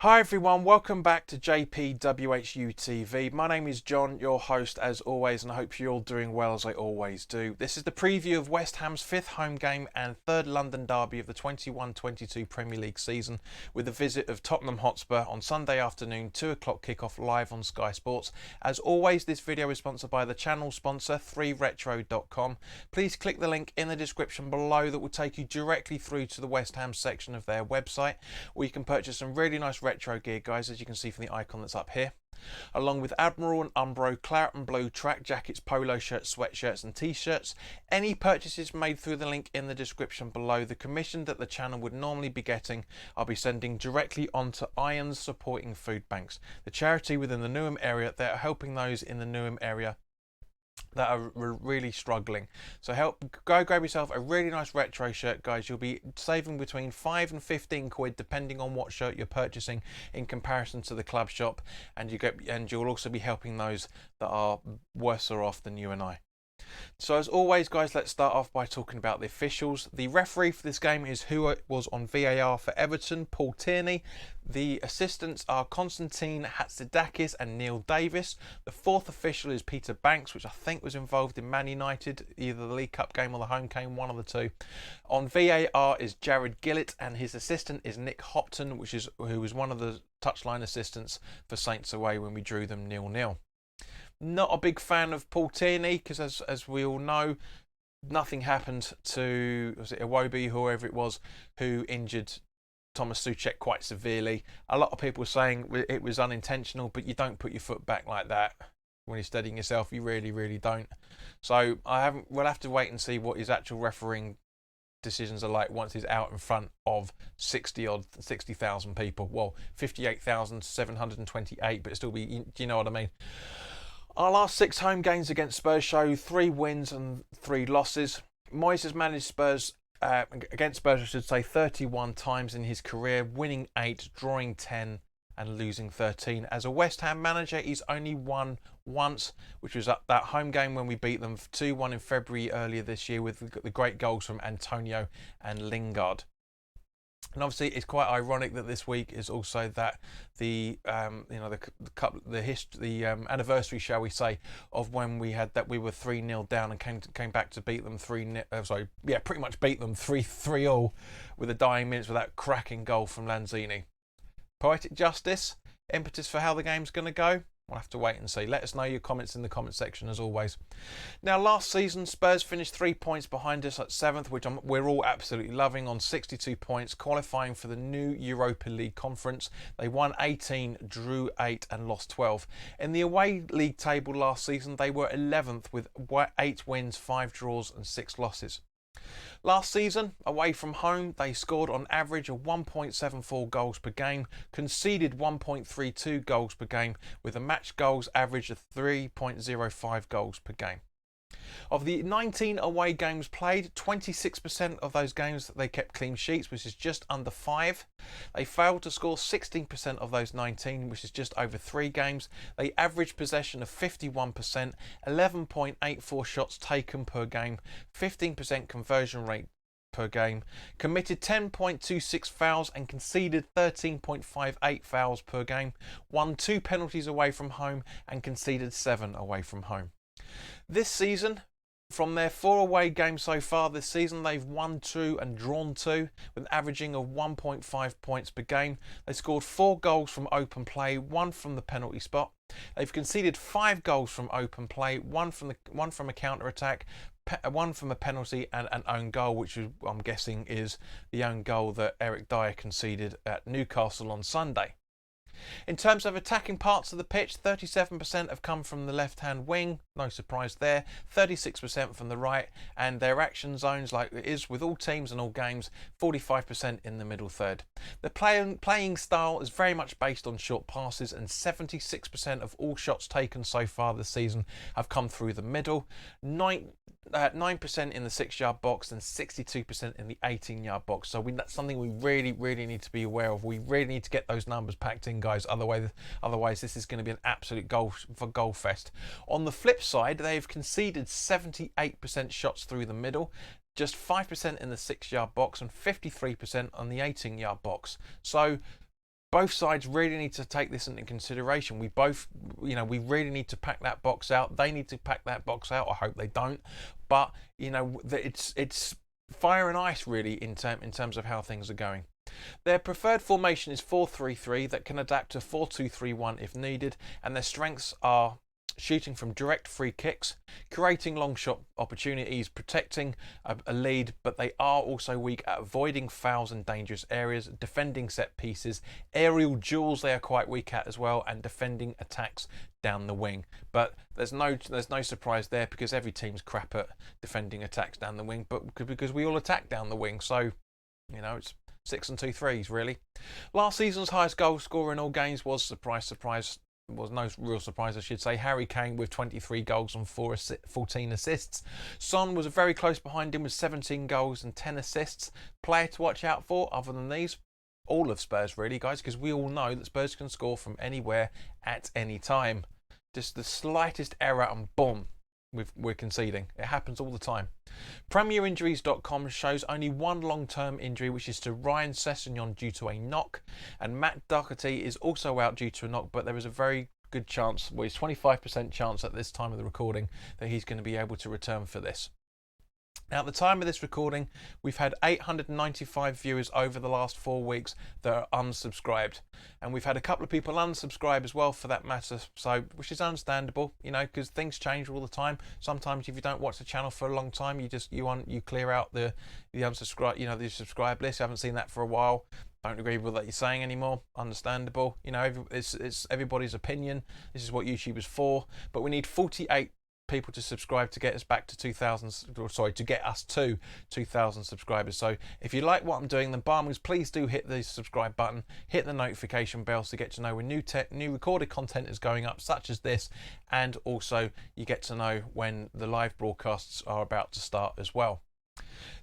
Hi everyone, welcome back to JPWHU TV. My name is John, your host as always, and I hope you're all doing well as I always do. This is the preview of West Ham's fifth home game and third London derby of the 21-22 Premier League season, with the visit of Tottenham Hotspur on Sunday afternoon, 2 o'clock kickoff live on Sky Sports. As always, this video is sponsored by the channel sponsor 3retro.com. Please click the link in the description below that will take you directly through to the West Ham section of their website, where you can purchase some really nice retro gear, guys, as you can see from the icon that's up here, along with Admiral and Umbro, claret and blue track jackets, polo shirts, sweatshirts and t-shirts. Any purchases made through the link in the description below, the commission that the channel would normally be getting, I'll be sending directly onto Irons Supporting Food Banks, the charity within the Newham area that are helping those in the Newham area that are really struggling. So go grab yourself a really nice retro shirt, guys. You'll be saving between 5 and 15 quid depending on what shirt you're purchasing in comparison to the club shop, and you'll also be helping those that are worse off than you and I. So as always, guys, let's start off by talking about the officials. The referee for this game is who was on VAR for Everton, Paul Tierney. The assistants are Konstantin Hatzidakis and Neil Davis. The fourth official is Peter Banks, which I think was involved in Man United, either the League Cup game or the home game, one of the two. On VAR is Jared Gillett, and his assistant is Nick Hopton, who was one of the touchline assistants for Saints away when we drew them 0-0. Not a big fan of Paul Tierney because, as we all know, nothing happened to, was it Iwobi, whoever it was, who injured Thomas Souček quite severely. A lot of people were saying it was unintentional, but you don't put your foot back like that when you're steadying yourself. You really, really don't. So we'll have to wait and see what his actual refereeing decisions are like once he's out in front of 60,000 people. Well, 58,728, but it'll still be, do you know what I mean? Our last 6 home games against Spurs show 3 wins and 3 losses. Moyes has managed Spurs, against Spurs I should say, 31 times in his career, winning 8, drawing 10 and losing 13. As a West Ham manager, he's only won once, which was at that home game when we beat them 2-1 in February earlier this year with the great goals from Antonio and Lingard. And obviously, it's quite ironic that this week is also that the anniversary, shall we say, of when we were 3-0 down and came back to beat them pretty much beat them 3-3 with the dying minutes with that cracking goal from Lanzini. Poetic justice, impetus for how the game's going to go. We'll have to wait and see. Let us know your comments in the comment section as always. Now, last season, Spurs finished 3 points behind us at 7th, which we're all absolutely loving, on 62 points, qualifying for the new Europa League conference. They won 18, drew 8 and lost 12. In the away league table last season, they were 11th with 8 wins, 5 draws and 6 losses. Last season, away from home, they scored on average of 1.74 goals per game, conceded 1.32 goals per game, with a match goals average of 3.05 goals per game. Of the 19 away games played, 26% of those games they kept clean sheets, which is just under 5. They failed to score 16% of those 19, which is just over 3 games. They averaged possession of 51%, 11.84 shots taken per game, 15% conversion rate per game, committed 10.26 fouls and conceded 13.58 fouls per game, won 2 penalties away from home and conceded 7 away from home. This season, from their 4 away games so far this season, they've won 2 and drawn 2 with an averaging of 1.5 points per game. They scored 4 goals from open play, 1 from the penalty spot. They've conceded 5 goals from open play, 1 from a counter attack, 1 from a penalty and an own goal, which I'm guessing is the own goal that Eric Dyer conceded at Newcastle on Sunday. In terms of attacking parts of the pitch, 37% have come from the left-hand wing, no surprise there, 36% from the right, and their action zones, like it is with all teams and all games, 45% in the middle third. The playing style is very much based on short passes, and 76% of all shots taken so far this season have come through the middle, 9% in the 6-yard box and 62% in the 18-yard box. So that's something we really need to be aware of. We really need to get those numbers packed in, guys. Otherwise this is going to be an absolute goal fest. On the flip side, they've conceded 78% shots through the middle, just 5% in the 6-yard box and 53% on the 18-yard box. So both sides really need to take this into consideration. We both, we really need to pack that box out. They need to pack that box out. I hope they don't. But, it's fire and ice really in terms of how things are going. Their preferred formation is 4-3-3 that can adapt to 4-2-3-1 if needed, and their strengths are shooting from direct free kicks, creating long shot opportunities, protecting a lead, but they are also weak at avoiding fouls in dangerous areas, defending set pieces, aerial duels they are quite weak at as well, and defending attacks down the wing. But there's no surprise there, because every team's crap at defending attacks down the wing, but because we all attack down the wing, so it's 6 and 2 threes really. Last season's highest goal scorer in all games was, surprise, was no real surprise I should say, Harry Kane with 23 goals and 14 assists. Son was very close behind him with 17 goals and 10 assists. Player to watch out for other than these? All of Spurs really, guys, because we all know that Spurs can score from anywhere at any time. Just the slightest error and boom, we're conceding. It happens all the time. PremierInjuries.com shows only one long-term injury, which is to Ryan Sessegnon due to a knock, and Matt Doherty is also out due to a knock, but there is a very good chance, well, it's 25% chance at this time of the recording, that he's going to be able to return for this. Now, at the time of this recording, we've had 895 viewers over the last 4 weeks that are unsubscribed. And we've had a couple of people unsubscribe as well, for that matter, so which is understandable, because things change all the time. Sometimes if you don't watch the channel for a long time, you clear out the unsubscribe, the subscribe list. I haven't seen that for a while. Don't agree with what you're saying anymore. Understandable. It's everybody's opinion. This is what YouTube is for. But we need 48 people to subscribe to get us back to 2,000, to get us to 2,000 subscribers. So if you like what I'm doing, then by all means, please do hit the subscribe button, hit the notification bell to get to know when new recorded content is going up, such as this, and also you get to know when the live broadcasts are about to start as well.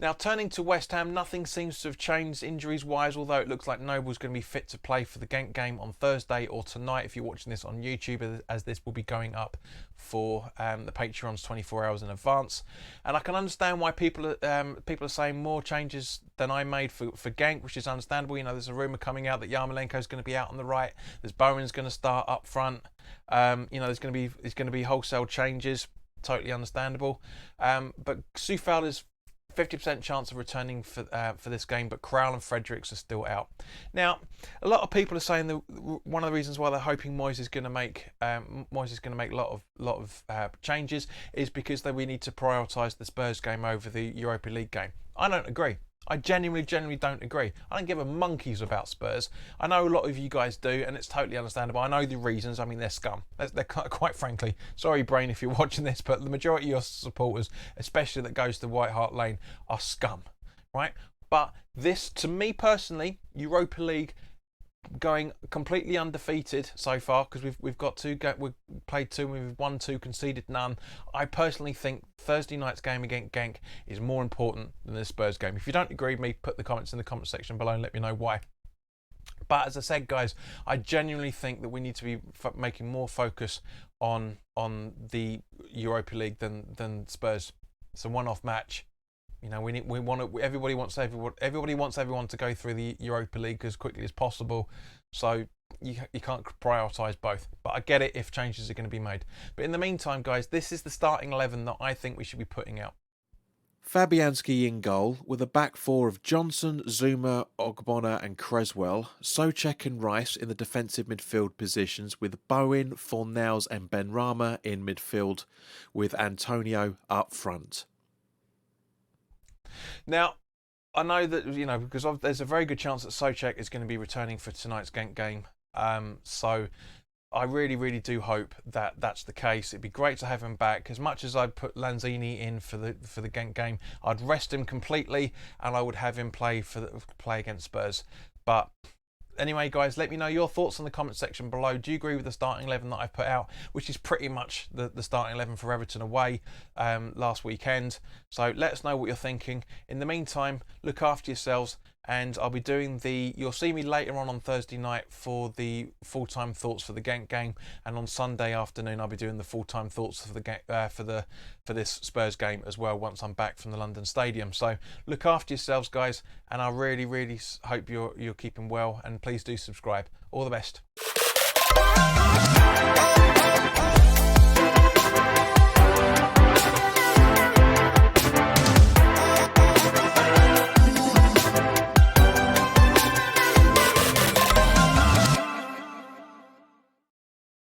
Now, turning to West Ham, nothing seems to have changed injuries-wise, although it looks like Noble's going to be fit to play for the Genk game on Thursday or tonight if you're watching this on YouTube, as this will be going up for the Patreons 24 hours in advance. And I can understand why people are saying more changes than I made for Genk, which is understandable. There's a rumour coming out that Yarmolenko's going to be out on the right. There's Bowen's going to start up front. There's going to be wholesale changes. Totally understandable. But Soufal is 50% chance of returning for this game, but Crowell and Fredericks are still out. Now, a lot of people are saying that one of the reasons why they're hoping Moyes is going to make a lot of changes is because we need to prioritise the Spurs game over the Europa League game. I don't agree. I genuinely don't agree. I don't give a monkeys about Spurs. I know a lot of you guys do, and it's totally understandable. I know the reasons. I mean, they're scum. They're quite frankly, sorry, Brain, if you're watching this, but the majority of your supporters, especially that goes to White Hart Lane, are scum, right? But this, to me personally, Europa League, going completely undefeated so far, because we've played 2, we've won 2, conceded none. I personally think Thursday night's game against Genk is more important than the Spurs game. If you don't agree with me, put the comments in the comment section below and let me know why. But as I said, guys, I genuinely think that we need to be making more focus on the Europa League than Spurs. It's a one-off match. Everybody wants everyone to go through the Europa League as quickly as possible, so you can't prioritise both. But I get it if changes are going to be made. But in the meantime, guys, this is the starting 11 that I think we should be putting out. Fabianski in goal, with a back four of Johnson, Zuma, Ogbonna and Creswell, Souček and Rice in the defensive midfield positions, with Bowen, Fornals and Benrahma in midfield, with Antonio up front. Now, I know that, because there's a very good chance that Souček is going to be returning for tonight's Genk game. So I really do hope that that's the case. It'd be great to have him back. As much as I'd put Lanzini in for the Genk game, I'd rest him completely and I would have him play against Spurs. But anyway, guys, let me know your thoughts in the comment section below. Do you agree with the starting 11 that I've put out, which is pretty much the starting 11 for Everton away last weekend? So let us know what you're thinking. In the meantime, look after yourselves, and I'll be doing you'll see me later on Thursday night for the full-time thoughts for the Genk game, and on Sunday afternoon I'll be doing the full-time thoughts for the for this Spurs game as well once I'm back from the London Stadium. So look after yourselves, guys, and I really hope you're keeping well, and please do subscribe. All the best.